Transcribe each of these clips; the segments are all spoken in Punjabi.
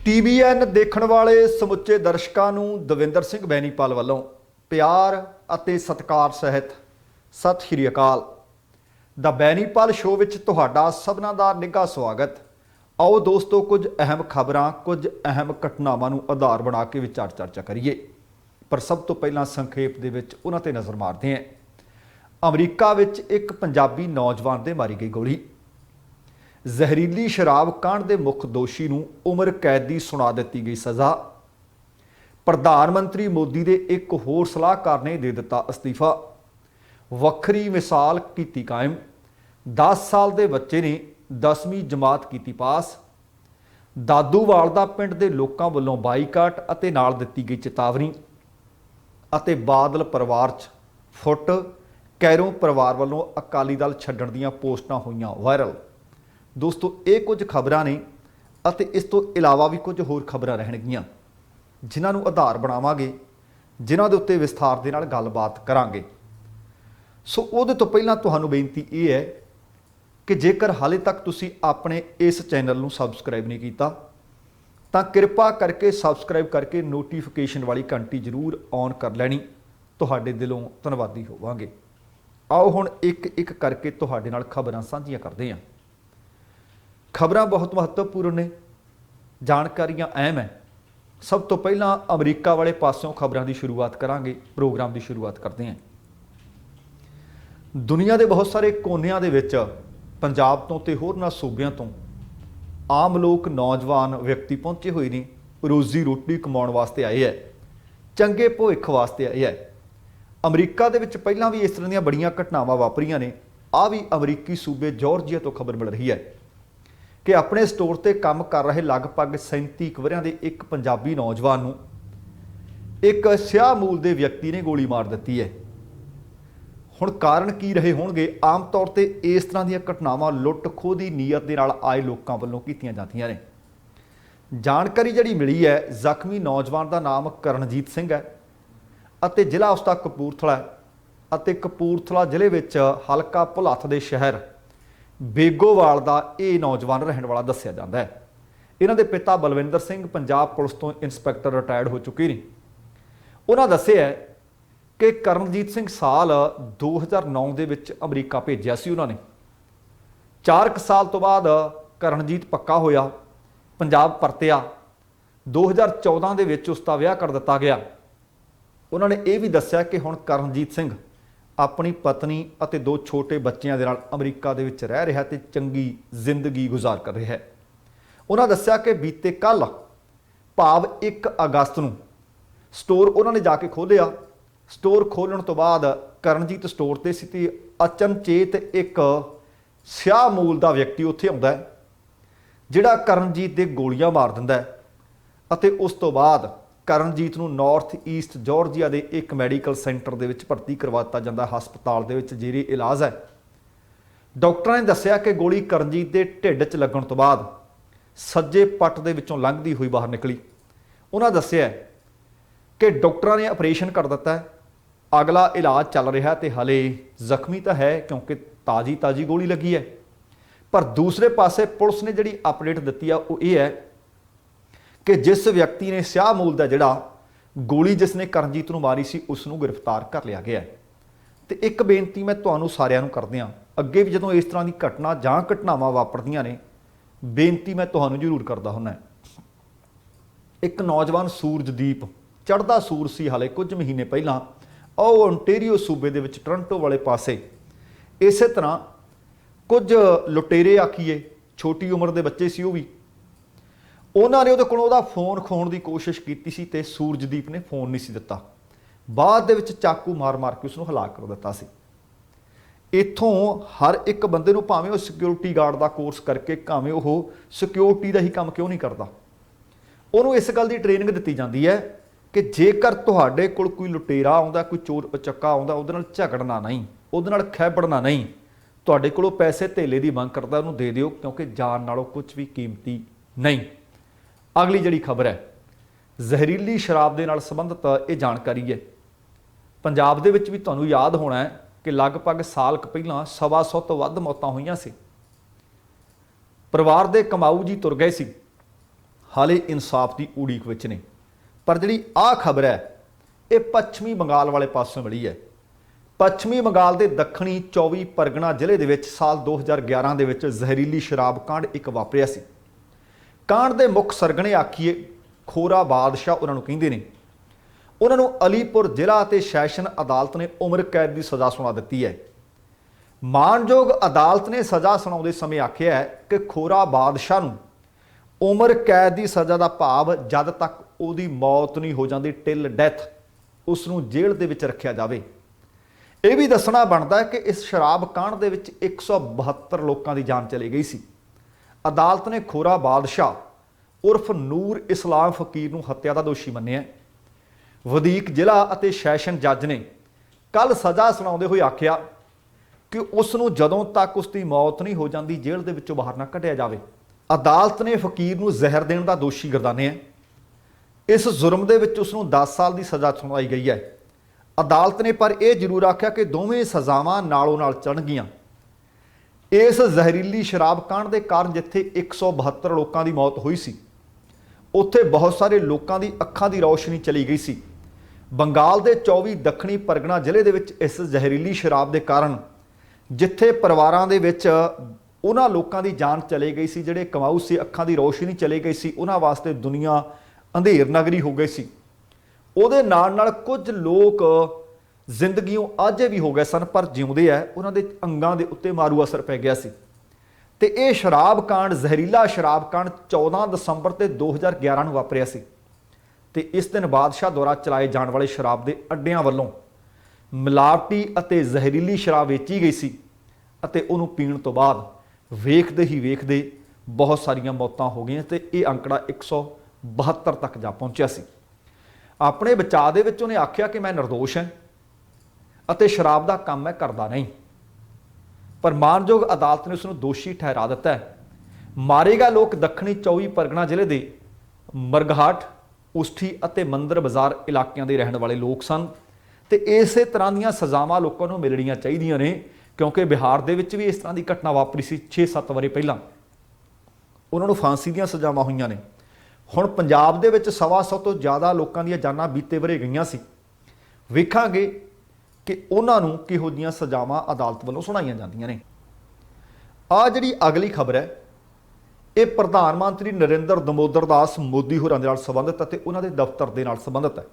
TVN देखण वाले समुचे दर्शकों नूं दविंदर सिंह बैनीपाल वालों प्यार अते सत्कार सहित सत श्री अकाल। द बैनीपाल शो विच तुहाडा सबना दा निघा स्वागत। आओ दोस्तों, कुछ अहम खबरां कुछ अहम घटनावां नूं आधार बना के विचार चर्चा करिए। पर सब तो पहलां संखेप दे विच उन्हां ते नज़र मारदे हां। अमरीका विच एक पंजाबी नौजवान दे मारी गई गोली। ਜ਼ਹਿਰੀਲੀ शराब कांड के मुख दोषी ਨੂੰ उम्र कैद की सुना दी गई सज़ा। प्रधानमंत्री मोदी के एक होर सलाहकार ने दे दिता अस्तीफा। वक्री मिसाल की कायम। 10 साल के बच्चे ने 10वीं जमात की पास। दादूवाल दा पिंड के लोगों वालों बाईकाट अते नाल दिती गई चेतावनी। अते बादल परिवार च फुट। कैरों परिवार वालों अकाली दल छड्डण दीआं पोस्टां होईआं वायरल। दोस्तों, ये कुछ खबरां ने अते इस तो इलावा भी कुछ होर खबरां रहणगीआं जिन्हां नूं आधार बनावांगे, जिन्हां दे उत्ते विस्तार दे नाल गलबात करांगे। सो उहदे तो पहलां तुहानूं बेनती ये है कि जेकर हाले तक तुसीं अपने इस चैनल नूं सबसक्राइब नहीं कीता तां किरपा करके सबसक्राइब करके नोटिफिकेशन वाली घंटी जरूर ऑन कर लैणी। तुहाडे दिलों धन्नवादी होवांगे। आओ हुण एक एक करके तुहाडे नाल खबरां साझीआं करदे हां। खबरां बहुत महत्वपूर्ण ने, जानकारियां अहम है। सब तो पहला अमरीका वाले पासों खबरां की शुरुआत करांगे, प्रोग्राम की शुरुआत करते हैं। दुनिया के बहुत सारे कोनियां दे विच पंजाब तो ते होरनां सूबियां तो आम लोग, नौजवान व्यक्ति पहुंचे हुए ने। रोजी रोटी कमाउण वास्ते आए है, चंगे भविख वास्ते आए है। अमरीका दे विच पहलां भी इस तरह दीआं बड़ियां घटनावां वापरियां ने। आ भी अमरीकी सूबे जॉर्जिया तो खबर मिल रही है कि अपने स्टोर ते काम कर रहे लगभग 37 वरियां दे एक पंजाबी नौजवान नूं एक स्याह मूल दे व्यक्ति ने गोली मार दी है। हुण कारण की रहे होणगे? आम तौर ते इस तरह दी घटनावां लुट खोह दी नीयत दे नाल आए लोकां वल्लों कीतीआं जांदियां ने। जानकारी जिहड़ी मिली है, जख्मी नौजवान का नाम करणजीत सिंह है अते जिला उसका कपूरथला है अते कपूरथला जिले विच हलका भुलथ दे शहर बेगोवाल का यह नौजवान रहने वाला दस्या जाता है। इन्हां दे पिता बलविंदर सिंह पंजाब पुलिस तो इंस्पैक्टर रिटायर्ड हो चुके हैं। उन्होंने दस्सिया है कि करणजीत सिंह साल 2009 दे विच अमरीका भेजिया सी उन्होंने। 4 साल तो बाद करणजीत पक्का होया, पंजाब परतिया। 2014 दे विच उसका विआह कर दिता गया। उन्होंने ये भी दस्सिया कि हुण करणजीत सिंह अपनी पत्नी अते 2 छोटे बच्चों के नाल अमरीका दे विच रह रहा ते चंगी जिंदगी गुजार कर रहा है। उन्होंने दस्सिया कि बीते कल भाव 1 अगस्त नूं स्टोर उन्होंने जाके खोलिया। स्टोर खोलण तो बाद करणजीत स्टोर ते सी ते अचनचेत एक स्याह मूल का व्यक्ति उत्थे आउंदा है, जिहड़ा करणजीत दे गोलियां मार दिंदा है अते उस तो बाद करणजीत नूं नॉर्थ ईस्ट जॉर्जिया के एक मैडिकल सेंटर दे विच भर्ती करवाता जाता। हस्पताल दे विच जेरे इलाज है। डॉक्टर ने दस्सिया कि गोली करणजीत के ढिड च लगण तो बाद सज्जे पट दे विचों लंघदी हुई बाहर निकली। उन्होंने दस्सिया कि डॉक्टर ने ऑपरेशन कर दिता है, अगला इलाज चल रहा है। हले जख्मी तो है क्योंकि ताज़ी गोली लगी है। पर दूसरे पासे पुलिस ने जिहड़ी अपडेट दी है वो ये है कि जिस व्यक्ति ने स्याह मूल का जिहड़ा गोली जिसने करणजीत नूं मारी सी उसनूं गिरफ्तार कर लिया गया है। तो एक बेनती मैं तुहानूं सारिआं नूं करदे हां, अगे भी जदों इस तरह की घटना जां घटनावां वापरदियां ने, बेनती मैं तुहानूं जरूर करदा हुंदा। एक नौजवान सूरजदीप चढ़दा सूरज सी हाले कुछ महीने पहलां ओंटेरियो सूबे दे विच टोरंटो वाले पासे इस तरह कुछ लुटेरे आखीए छोटी उम्र के बच्चे सी, वो भी उन्होंने उहदे कोलों उहदा फोन खोण की कोशिश की सी ते सूरजदीप ने फोन नहीं सी दिता। बाद दे विच चाकू मार मार के उसनूं हलाक कर दिता सी। इत्थों हर एक बंदे नूं भावें वो सिक्योरिटी गार्ड का कोर्स करके भावें वो सिक्योरिटी का ही काम क्यों नहीं करता, उन्होंने इस गल की ट्रेनिंग दी जाती है कि जेकर तुहाडे कोल कोई लुटेरा आउंदा, कोई चोर चक्का आउंदा, उहदे नाल झगड़ना नहीं, उहदे नाल खैबड़ना नहीं, तुहाडे कोलों पैसे धेले की मंग करदा उहनूं दे दिओ, क्योंकि जान नालों कुछ भी कीमती नहीं। अगली जिहड़ी खबर है, जहरीली शराब के नाल संबंधित ये जानकारी है। पंजाब दे विच भी तुहानूं याद होना है कि लगभग साल पहलां 125 तो वध मौतां होईयां सी। परिवार दे कमाऊ जी तुर गए सी। ਹਾਲੇ ਇਨਸਾਫ ਦੀ ਉਡੀਕ ਵਿੱਚ ਨੇ। ਪਰ ਜਿਹੜੀ ਆਹ ਖਬਰ ਹੈ ਇਹ ਪੱਛਮੀ ਬੰਗਾਲ ਵਾਲੇ ਪਾਸੋਂ ਮਿਲੀ ਹੈ। ਪੱਛਮੀ ਬੰਗਾਲ ਦੇ ਦੱਖਣੀ 24 ਪਰਗਨਾ ਜ਼ਿਲ੍ਹੇ ਦੇ ਵਿੱਚ ਸਾਲ 2011 ਦੇ ਵਿੱਚ ਜ਼ਹਿਰੀਲੀ ਸ਼ਰਾਬ ਕਾਂਡ ਇੱਕ ਵਾਪਰਿਆ ਸੀ। ਕਾਂਡ ਦੇ ਮੁੱਖ ਸਰਗਣੇ ਆਖੀਏ ਖੋਰਾ ਬਾਦਸ਼ਾਹ ਉਹਨਾਂ ਨੂੰ ਕਹਿੰਦੇ ਨੇ। ਉਹਨਾਂ ਨੂੰ ਅਲੀਪੁਰ ਜ਼ਿਲ੍ਹਾ ਅਤੇ ਸੈਸ਼ਨ ਅਦਾਲਤ ਨੇ ਉਮਰ ਕੈਦ ਦੀ ਸਜ਼ਾ ਸੁਣਾ ਦਿੱਤੀ ਹੈ। ਮਾਣਯੋਗ ਅਦਾਲਤ ਨੇ ਸਜ਼ਾ ਸੁਣਾਉਂਦੇ ਸਮੇਂ ਆਖਿਆ ਹੈ ਕਿ ਖੋਰਾ ਬਾਦਸ਼ਾਹ ਨੂੰ ਉਮਰ ਕੈਦ ਦੀ ਸਜ਼ਾ ਦਾ ਭਾਵ ਜਦ ਤੱਕ ਉਹਦੀ ਮੌਤ ਨਹੀਂ ਹੋ ਜਾਂਦੀ ਟਿਲ ਡੈਥ ਉਸ ਨੂੰ ਜੇਲ੍ਹ ਦੇ ਵਿੱਚ ਰੱਖਿਆ ਜਾਵੇ। ਇਹ ਵੀ ਦੱਸਣਾ ਬਣਦਾ ਹੈ ਕਿ ਇਸ ਸ਼ਰਾਬ ਕਾਂਡ ਦੇ ਵਿੱਚ 172 ਲੋਕਾਂ ਦੀ ਜਾਨ ਚਲੀ ਗਈ ਸੀ। ਅਦਾਲਤ ਨੇ ਖੋਰਾ ਬਾਦਸ਼ਾਹ ਉਰਫ ਨੂਰ ਇਸਲਾਮ ਫਕੀਰ ਨੂੰ ਹੱਤਿਆ ਦਾ ਦੋਸ਼ੀ ਮੰਨਿਆ। ਵਧੀਕ ਜ਼ਿਲ੍ਹਾ ਅਤੇ ਸੈਸ਼ਨ ਜੱਜ ਨੇ ਕੱਲ ਸਜ਼ਾ ਸੁਣਾਉਂਦੇ ਹੋਏ ਆਖਿਆ ਕਿ ਉਸ ਨੂੰ ਜਦੋਂ ਤੱਕ ਉਸ ਦੀ ਮੌਤ ਨਹੀਂ ਹੋ ਜਾਂਦੀ ਜੇਲ੍ਹ ਦੇ ਵਿੱਚੋਂ ਬਾਹਰ ਨਾ ਕੱਢਿਆ ਜਾਵੇ। ਅਦਾਲਤ ਨੇ ਫਕੀਰ ਨੂੰ ਜ਼ਹਿਰ ਦੇਣ ਦਾ ਦੋਸ਼ੀ ਗਰਦਾਨਿਆ। ਇਸ ਜ਼ੁਰਮ ਦੇ ਵਿੱਚ ਉਸ ਨੂੰ 10 ਸਾਲ ਦੀ ਸਜ਼ਾ ਸੁਣਾਈ ਗਈ ਹੈ। ਅਦਾਲਤ ਨੇ ਪਰ ਇਹ ਜ਼ਰੂਰ ਆਖਿਆ ਕਿ ਦੋਵੇਂ ਸਜ਼ਾਵਾਂ ਨਾਲੋਂ ਨਾਲ ਚੜ੍ਹਨਗੀਆਂ। ਇਸ ਜ਼ਹਿਰੀਲੀ ਸ਼ਰਾਬ ਕਾਂਡ ਦੇ ਕਾਰਨ ਜਿੱਥੇ 172 ਲੋਕਾਂ ਦੀ ਮੌਤ ਹੋਈ ਸੀ ਉੱਥੇ ਬਹੁਤ ਸਾਰੇ ਲੋਕਾਂ ਦੀ ਅੱਖਾਂ ਦੀ ਰੌਸ਼ਨੀ ਚਲੀ ਗਈ ਸੀ। ਬੰਗਾਲ ਦੇ 24 ਦੱਖਣੀ ਪਰਗਨਾ ਜ਼ਿਲ੍ਹੇ ਦੇ ਵਿੱਚ ਇਸ ਜ਼ਹਿਰੀਲੀ ਸ਼ਰਾਬ ਦੇ ਕਾਰਨ ਜਿੱਥੇ ਪਰਿਵਾਰਾਂ ਦੇ ਵਿੱਚ ਉਹਨਾਂ ਲੋਕਾਂ ਦੀ ਜਾਨ ਚਲੀ ਗਈ ਸੀ ਜਿਹੜੇ ਕਮਾਊ ਸੀ, ਅੱਖਾਂ ਦੀ ਰੌਸ਼ਨੀ ਚਲੀ ਗਈ ਸੀ, ਉਹਨਾਂ ਵਾਸਤੇ ਦੁਨੀਆ ਅੰਧੇਰ ਨਗਰੀ ਹੋ ਗਈ ਸੀ। ਉਹਦੇ ਨਾਲ ਨਾਲ ਕੁਝ ਲੋਕ ਜ਼ਿੰਦਗੀਓਂ ਆਝੇ ਵੀ ਹੋ ਗਏ ਸਨ ਪਰ ਜਿਉਂਦੇ ਆ, ਉਹਨਾਂ ਦੇ ਅੰਗਾਂ ਦੇ ਉੱਤੇ ਮਾਰੂ ਅਸਰ ਪੈ ਗਿਆ ਸੀ। ਤੇ ਇਹ ਸ਼ਰਾਬ ਕਾਂਡ ਜ਼ਹਿਰੀਲਾ ਸ਼ਰਾਬ ਕਾਂਡ 14 ਦਸੰਬਰ ਤੇ 2011 ਨੂੰ ਵਾਪਰਿਆ ਸੀ। ਤੇ ਇਸ ਦਿਨ ਬਾਦਸ਼ਾਹ ਦੁਆਰਾ ਚਲਾਏ ਜਾਣ ਵਾਲੇ ਸ਼ਰਾਬ ਦੇ ਅੱਡਿਆਂ ਵੱਲੋਂ ਮਿਲਾਵਟੀ ਅਤੇ ਜ਼ਹਿਰੀਲੀ ਸ਼ਰਾਬ ਵੇਚੀ ਗਈ ਸੀ ਅਤੇ ਉਹਨੂੰ ਪੀਣ ਤੋਂ ਬਾਅਦ ਵੇਖਦੇ ਹੀ ਵੇਖਦੇ ਬਹੁਤ ਸਾਰੀਆਂ ਮੌਤਾਂ ਹੋ ਗਈਆਂ ਤੇ ਇਹ ਅੰਕੜਾ 172 ਤੱਕ ਜਾ ਪਹੁੰਚਿਆ ਸੀ। ਆਪਣੇ ਬਚਾਅ ਦੇ ਵਿੱਚ ਉਹਨੇ ਆਖਿਆ ਕਿ ਮੈਂ ਨਿਰਦੋਸ਼ ਹਾਂ ਅਤੇ ਸ਼ਰਾਬ ਦਾ ਕੰਮ ਮੈਂ ਕਰਦਾ ਨਹੀਂ, ਪਰ ਮਾਣਯੋਗ ਅਦਾਲਤ ਨੇ ਉਸ ਨੂੰ ਦੋਸ਼ੀ ਠਹਿਰਾ ਦਿੱਤਾ ਹੈ। ਮਾਰੇ ਗਏ ਲੋਕ ਦੱਖਣੀ 24 ਪਰਗਨਾ ਜ਼ਿਲ੍ਹੇ ਦੇ ਮਰਗਹਾਟ, ਉਸਠੀ ਅਤੇ ਮੰਦਰ ਬਾਜ਼ਾਰ ਇਲਾਕਿਆਂ ਦੇ ਰਹਿਣ ਵਾਲੇ ਲੋਕ ਸਨ ਤੇ ਇਸੇ ਤਰ੍ਹਾਂ ਦੀਆਂ ਸਜ਼ਾਵਾਂ ਲੋਕਾਂ ਨੂੰ ਮਿਲਣੀਆਂ ਚਾਹੀਦੀਆਂ ਨੇ ਕਿਉਂਕਿ ਬਿਹਾਰ ਦੇ ਵਿੱਚ ਵੀ ਇਸ ਤਰ੍ਹਾਂ ਦੀ ਘਟਨਾ ਵਾਪਰੀ ਸੀ 6-7 ਵਾਰੀ ਪਹਿਲਾਂ। ਉਹਨਾਂ ਨੂੰ ਫਾਂਸੀ ਦੀਆਂ ਸਜ਼ਾਵਾਂ ਹੋਈਆਂ ਨੇ। ਹੁਣ ਪੰਜਾਬ ਦੇ ਵਿੱਚ 125 ਤੋਂ ਜ਼ਿਆਦਾ ਲੋਕਾਂ ਦੀਆਂ ਜਾਨਾਂ ਬੀਤੇ ਵਰੇ ਗਈਆਂ ਸੀ। ਵੇਖਾਂਗੇ ਕਿ ਉਹਨਾਂ ਨੂੰ ਕਿਹੋ ਜਿਹੀਆਂ ਸਜ਼ਾਵਾਂ ਅਦਾਲਤ ਵੱਲੋਂ ਸੁਣਾਈਆਂ ਜਾਂਦੀਆਂ ਨੇ। ਆਹ ਜਿਹੜੀ ਅਗਲੀ ਖਬਰ ਹੈ ਇਹ ਪ੍ਰਧਾਨ ਮੰਤਰੀ ਨਰਿੰਦਰ ਦਮੋਦਰ ਦਾਸ ਮੋਦੀ ਹੋਰਾਂ ਦੇ ਨਾਲ ਸੰਬੰਧਿਤ ਅਤੇ ਉਹਨਾਂ ਦੇ ਦਫ਼ਤਰ ਦੇ ਨਾਲ ਸੰਬੰਧਿਤ ਹੈ।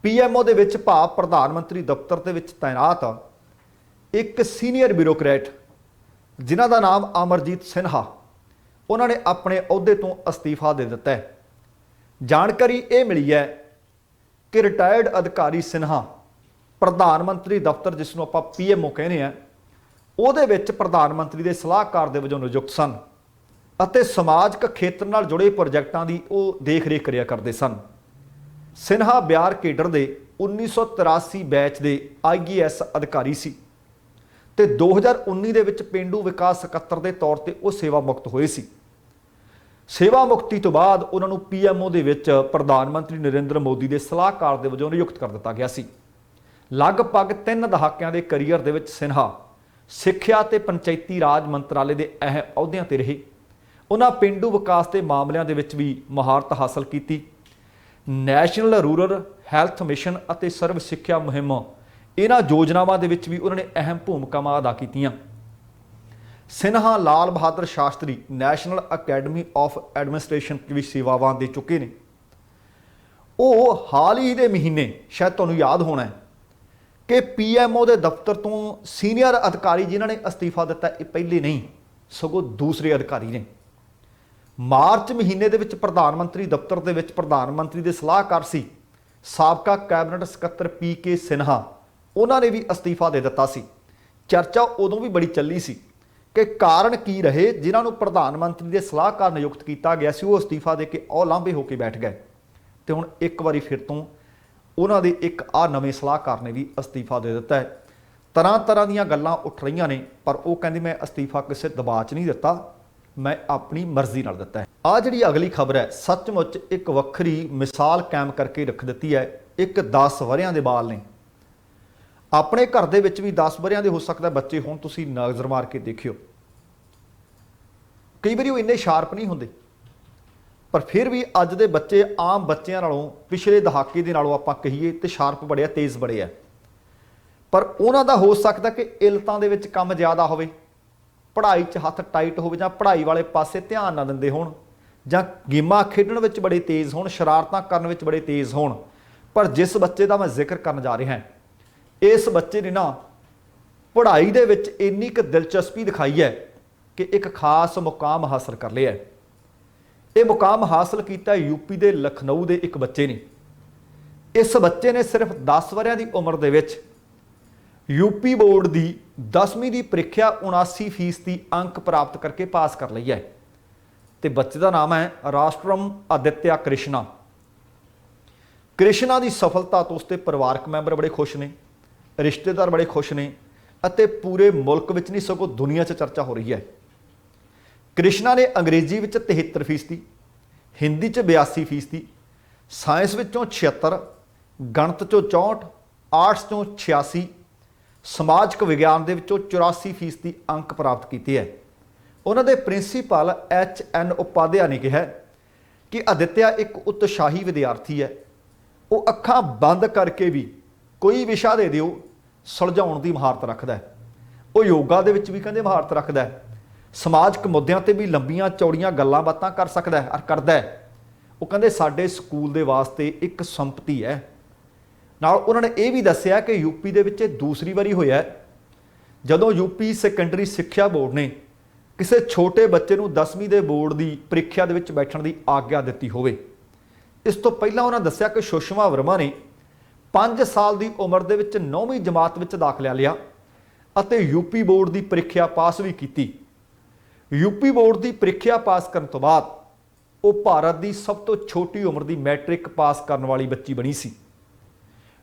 ਪੀਐਮਓ ਦੇ ਵਿੱਚ ਭਾਵ ਪ੍ਰਧਾਨ ਮੰਤਰੀ ਦਫ਼ਤਰ ਦੇ ਵਿੱਚ ਤਾਇਨਾਤ ਇੱਕ ਸੀਨੀਅਰ ਬਿਊਰੋਕਰੇਟ ਜਿਨ੍ਹਾਂ ਦਾ ਨਾਮ ਅਮਰਜੀਤ ਸਿਨਹਾ, ਉਹਨਾਂ ਨੇ ਆਪਣੇ ਅਹੁਦੇ ਤੋਂ ਅਸਤੀਫਾ ਦੇ ਦਿੱਤਾ ਹੈ। ਜਾਣਕਾਰੀ ਇਹ ਮਿਲੀ ਹੈ ਕਿ ਰਿਟਾਇਰਡ ਅਧਿਕਾਰੀ ਸਿਨਹਾ ਪ੍ਰਧਾਨ ਮੰਤਰੀ ਦਫ਼ਤਰ ਜਿਸ ਨੂੰ ਆਪਾਂ ਪੀਐਮਓ ਕਹਿੰਦੇ ਆ ਉਹਦੇ ਵਿੱਚ ਪ੍ਰਧਾਨ ਮੰਤਰੀ ਦੇ ਸਲਾਹਕਾਰ ਦੇ ਵਜੋਂ ਨਿਯੁਕਤ ਸਨ ਅਤੇ ਸਮਾਜਿਕ ਖੇਤਰ ਨਾਲ ਜੁੜੇ ਪ੍ਰੋਜੈਕਟਾਂ ਦੀ ਉਹ ਦੇਖ ਰੇਖ ਕਰਿਆ ਕਰਦੇ ਸਨ। ਸਿਨਹਾ ਬਿਹਾਰ ਕੇਡਰ ਦੇ 1983 ਬੈਚ ਦੇ IAS ਅਧਿਕਾਰੀ ਸੀ ਤੇ 2019 ਦੇ ਵਿੱਚ ਪੇਂਡੂ ਵਿਕਾਸ ਸਕੱਤਰ ਦੇ ਤੌਰ ਤੇ ਉਹ ਸੇਵਾ ਮੁਕਤ ਹੋਏ ਸੀ। ਸੇਵਾ ਮੁਕਤੀ ਤੋਂ ਬਾਅਦ ਉਹਨਾਂ ਨੂੰ ਪੀਐਮਓ ਦੇ ਵਿੱਚ ਪ੍ਰਧਾਨ ਮੰਤਰੀ ਨਰਿੰਦਰ ਮੋਦੀ ਦੇ ਸਲਾਹਕਾਰ ਦੇ ਵਜੋਂ ਨਿਯੁਕਤ ਕਰ ਦਿੱਤਾ ਗਿਆ ਸੀ। ਲਗਭਗ 3 ਦਹਾਕਿਆਂ ਦੇ ਕਰੀਅਰ ਦੇ ਵਿੱਚ ਸਿਨਹਾ ਸਿੱਖਿਆ ਤੇ ਪੰਚਾਇਤੀ ਰਾਜ ਮੰਤਰਾਲੇ ਦੇ ਅਹਿਮ ਅਹੁਦਿਆਂ ਤੇ ਰਹੇ। ਉਹਨਾਂ ਪੇਂਡੂ ਵਿਕਾਸ ਦੇ ਮਾਮਲਿਆਂ ਦੇ ਵਿੱਚ ਵੀ ਮਹਾਰਤ ਹਾਸਲ ਕੀਤੀ। ਨੈਸ਼ਨਲ ਰੂਰਲ ਹੈਲਥ ਮਿਸ਼ਨ ਅਤੇ ਸਰਵ ਸਿੱਖਿਆ ਮੁਹਿੰਮ ਇਹਨਾਂ ਯੋਜਨਾਵਾਂ ਦੇ ਵਿੱਚ ਵੀ ਉਹਨਾਂ ਨੇ ਅਹਿਮ ਭੂਮਿਕਾਵਾਂ ਅਦਾ ਕੀਤੀਆਂ। ਸਿਨਹਾ ਲਾਲ ਬਹਾਦਰ ਸ਼ਾਸਤਰੀ ਨੈਸ਼ਨਲ ਅਕੈਡਮੀ ਆਫ ਐਡਮਿਨਿਸਟ੍ਰੇਸ਼ਨ ਦੀ ਸੇਵਾਵਾਂ ਦੇ ਚੁੱਕੇ ਨੇ। ਉਹ ਹਾਲ ਹੀ ਦੇ ਮਹੀਨੇ ਸ਼ਾਇਦ ਤੁਹਾਨੂੰ ਯਾਦ ਹੋਣਾ ਹੈ ਕਿ ਪੀਐਮਓ ਦੇ ਦਫ਼ਤਰ ਤੋਂ ਸੀਨੀਅਰ ਅਧਿਕਾਰੀ ਜਿਨ੍ਹਾਂ ਨੇ ਅਸਤੀਫਾ ਦਿੱਤਾ ਇਹ ਪਹਿਲੇ ਨਹੀਂ ਸਗੋਂ ਦੂਸਰੇ ਅਧਿਕਾਰੀ ਨੇ। ਮਾਰਚ ਮਹੀਨੇ ਦੇ ਵਿੱਚ ਪ੍ਰਧਾਨ ਮੰਤਰੀ ਦਫ਼ਤਰ ਦੇ ਵਿੱਚ ਪ੍ਰਧਾਨ ਮੰਤਰੀ ਦੇ ਸਲਾਹਕਾਰ ਸੀ ਸਾਬਕਾ ਕੈਬਨਿਟ ਸਕੱਤਰ PK ਸਿਨਹਾ, ਉਹਨਾਂ ਨੇ ਵੀ ਅਸਤੀਫਾ ਦੇ ਦਿੱਤਾ ਸੀ। ਚਰਚਾ ਉਦੋਂ ਵੀ ਬੜੀ ਚੱਲੀ ਸੀ ਕਿ ਕਾਰਨ ਕੀ ਰਹੇ ਜਿਨ੍ਹਾਂ ਨੂੰ ਪ੍ਰਧਾਨ ਮੰਤਰੀ ਦੇ ਸਲਾਹਕਾਰ ਨਿਯੁਕਤ ਕੀਤਾ ਗਿਆ ਸੀ ਉਹ ਅਸਤੀਫਾ ਦੇ ਕੇ ਲਾਂਭੇ ਹੋ ਕੇ ਬੈਠ ਗਏ ਤੇ ਹੁਣ ਇੱਕ ਵਾਰੀ ਫਿਰ ਤੋਂ ਉਹਨਾਂ ਦੇ ਇੱਕ ਨਵੇਂ ਸਲਾਹਕਾਰ ਨੇ ਵੀ ਅਸਤੀਫਾ ਦੇ ਦਿੱਤਾ ਹੈ। ਤਰ੍ਹਾਂ ਤਰ੍ਹਾਂ ਦੀਆਂ ਗੱਲਾਂ ਉੱਠ ਰਹੀਆਂ ਨੇ ਪਰ ਉਹ ਕਹਿੰਦੇ ਮੈਂ ਅਸਤੀਫਾ ਕਿਸੇ ਦਬਾਅ 'ਚ ਨਹੀਂ ਦਿੱਤਾ, ਮੈਂ ਆਪਣੀ ਮਰਜ਼ੀ ਨਾਲ ਦਿੱਤਾ ਹੈ। ਆਹ ਜਿਹੜੀ ਅਗਲੀ ਖਬਰ ਹੈ ਸੱਚਮੁੱਚ ਇੱਕ ਵੱਖਰੀ ਮਿਸਾਲ ਕਾਇਮ ਕਰਕੇ ਰੱਖ ਦਿੱਤੀ ਹੈ। ਇੱਕ 10 ਵਰ੍ਹਿਆਂ ਦੇ ਬਾਲ ਨੇ, ਆਪਣੇ ਘਰ ਦੇ ਵਿੱਚ ਵੀ 10 ਵਰ੍ਹਿਆਂ ਦੇ ਹੋ ਸਕਦਾ ਬੱਚੇ ਹੋਣ, ਤੁਸੀਂ ਨਜ਼ਰ ਮਾਰ ਕੇ ਦੇਖਿਓ। ਕਈ ਵਾਰੀ ਉਹ ਇੰਨੇ ਸ਼ਾਰਪ ਨਹੀਂ ਹੁੰਦੇ ਪਰ ਫਿਰ ਵੀ ਅੱਜ ਦੇ ਬੱਚੇ ਆਮ ਬੱਚਿਆਂ ਨਾਲੋਂ ਪਿਛਲੇ ਦਹਾਕੇ ਦੇ ਨਾਲੋਂ ਆਪਾਂ ਕਹੀਏ ਤੇ ਸ਼ਾਰਪ ਬੜੇ ਆ, ਤੇਜ਼ ਬੜੇ ਆ। ਪਰ ਉਹਨਾਂ ਦਾ ਹੋ ਸਕਦਾ ਕਿ ਇਲਤਾਂ ਦੇ ਵਿੱਚ ਕੰਮ ਜ਼ਿਆਦਾ ਹੋਵੇ, ਪੜ੍ਹਾਈ 'ਚ ਹੱਥ ਟਾਈਟ ਹੋਵੇ, ਜਾਂ ਪੜ੍ਹਾਈ ਵਾਲੇ ਪਾਸੇ ਧਿਆਨ ਨਾ ਦਿੰਦੇ ਹੋਣ, ਜਾਂ ਗੇਮਾਂ ਖੇਡਣ ਵਿੱਚ ਬੜੇ ਤੇਜ਼ ਹੋਣ, ਸ਼ਰਾਰਤਾਂ ਕਰਨ ਵਿੱਚ ਬੜੇ ਤੇਜ਼ ਹੋਣ। ਪਰ ਜਿਸ ਬੱਚੇ ਦਾ ਮੈਂ ਜ਼ਿਕਰ ਕਰਨ ਜਾ ਰਿਹਾ, ਇਸ ਬੱਚੇ ਨੇ ਨਾ ਪੜ੍ਹਾਈ ਦੇ ਵਿੱਚ ਇੰਨੀ ਕੁ ਦਿਲਚਸਪੀ ਦਿਖਾਈ ਹੈ ਕਿ ਇੱਕ ਖਾਸ ਮੁਕਾਮ ਹਾਸਲ ਕਰ ਲਿਆ। ਇਹ ਮੁਕਾਮ ਹਾਸਲ ਕੀਤਾ ਯੂਪੀ ਦੇ ਲਖਨਊ ਦੇ ਇੱਕ ਬੱਚੇ ਨੇ। ਇਸ ਬੱਚੇ ਨੇ ਸਿਰਫ 10 ਵਰ੍ਹਿਆਂ ਦੀ ਉਮਰ ਦੇ ਵਿੱਚ ਯੂਪੀ ਬੋਰਡ ਦੀ 10ਵੀਂ ਦੀ ਪ੍ਰੀਖਿਆ 79% ਅੰਕ ਪ੍ਰਾਪਤ ਕਰਕੇ ਪਾਸ ਕਰ ਲਈ ਹੈ। ਤੇ ਬੱਚੇ ਦਾ ਨਾਮ ਹੈ ਰਾਸ਼ਟਰਮ ਆਦਿਤਿਆ ਕ੍ਰਿਸ਼ਨਾ। ਕ੍ਰਿਸ਼ਨਾ ਦੀ ਸਫਲਤਾ ਤੋਂ ਉਸਦੇ ਪਰਿਵਾਰਕ ਮੈਂਬਰ ਬੜੇ ਖੁਸ਼ ਨੇ, ਰਿਸ਼ਤੇਦਾਰ ਬੜੇ ਖੁਸ਼ ਨੇ, ਅਤੇ ਪੂਰੇ ਮੁਲਕ ਵਿੱਚ ਨਹੀਂ ਸਗੋਂ ਦੁਨੀਆ 'ਚ ਚਰਚਾ ਹੋ ਰਹੀ ਹੈ। ਕ੍ਰਿਸ਼ਨਾ ਨੇ ਅੰਗਰੇਜ਼ੀ ਵਿੱਚ 73%, ਹਿੰਦੀ 'ਚ 82%, ਸਾਇੰਸ ਵਿੱਚੋਂ 76, ਗਣਿਤ 'ਚੋਂ 64, ਆਰਟਸ 'ਚੋਂ 86, ਸਮਾਜਿਕ ਵਿਗਿਆਨ ਦੇ ਵਿੱਚੋਂ 84% ਅੰਕ ਪ੍ਰਾਪਤ ਕੀਤੇ ਹੈ। ਉਹਨਾਂ ਦੇ ਪ੍ਰਿੰਸੀਪਲ HN ਉਪਾਧਿਆ ਨੇ ਕਿਹਾ ਕਿ ਆਦਿਤਿਆ ਇੱਕ ਉਤਸ਼ਾਹੀ ਵਿਦਿਆਰਥੀ ਹੈ। ਉਹ ਅੱਖਾਂ ਬੰਦ ਕਰਕੇ ਵੀ ਕੋਈ ਵਿਸ਼ਾ ਦੇ ਦਿਓ, ਸੁਲਝਾਉਣ ਦੀ ਮਹਾਰਤ ਰੱਖਦਾ ਹੈ। ਉਹ ਯੋਗਾ ਦੇ ਵਿੱਚ ਵੀ ਕਹਿੰਦੇ ਮਹਾਰਤ ਰੱਖਦਾ ਹੈ, ਸਮਾਜਿਕ ਮੁੱਦਿਆਂ ਤੇ ਵੀ ਲੰਬੀਆਂ ਚੌੜੀਆਂ ਗੱਲਾਂ ਬਾਤਾਂ ਕਰ ਸਕਦਾ ਹੈ ਔਰ ਕਰਦਾ ਹੈ। ਉਹ ਕਹਿੰਦੇ ਸਾਡੇ ਸਕੂਲ ਦੇ ਵਾਸਤੇ ਇੱਕ ਸੰਪਤੀ ਹੈ। ਨਾਲ ਉਹਨਾਂ ਨੇ ਇਹ ਵੀ ਦੱਸਿਆ ਕਿ ਯੂਪੀ ਦੇ ਵਿੱਚ ਦੂਸਰੀ ਵਾਰੀ ਹੋਇਆ ਜਦੋਂ ਯੂਪੀ ਸੈਕੰਡਰੀ ਸਿੱਖਿਆ ਬੋਰਡ ਨੇ ਕਿਸੇ ਛੋਟੇ ਬੱਚੇ ਨੂੰ 10ਵੀਂ ਦੇ ਬੋਰਡ ਦੀ ਪ੍ਰੀਖਿਆ ਦੇ ਵਿੱਚ ਬੈਠਣ ਦੀ ਆਗਿਆ ਦਿੱਤੀ ਹੋਵੇ। ਇਸ ਤੋਂ ਪਹਿਲਾਂ ਉਹਨਾਂ ਦੱਸਿਆ ਕਿ ਸੁਸ਼ਮਾ ਵਰਮਾ ਨੇ 5 ਸਾਲ ਦੀ ਉਮਰ ਦੇ ਵਿੱਚ 9ਵੀਂ ਜਮਾਤ ਵਿੱਚ ਦਾਖਲਾ ਲਿਆ ਅਤੇ ਯੂਪੀ ਬੋਰਡ ਦੀ ਪ੍ਰੀਖਿਆ ਪਾਸ ਵੀ ਕੀਤੀ। ਯੂਪੀ ਬੋਰਡ ਦੀ ਪ੍ਰੀਖਿਆ ਪਾਸ ਕਰਨ ਤੋਂ ਬਾਅਦ ਉਹ ਭਾਰਤ ਦੀ ਸਭ ਤੋਂ ਛੋਟੀ ਉਮਰ ਦੀ ਮੈਟ੍ਰਿਕ ਪਾਸ ਕਰਨ ਵਾਲੀ ਬੱਚੀ ਬਣੀ ਸੀ।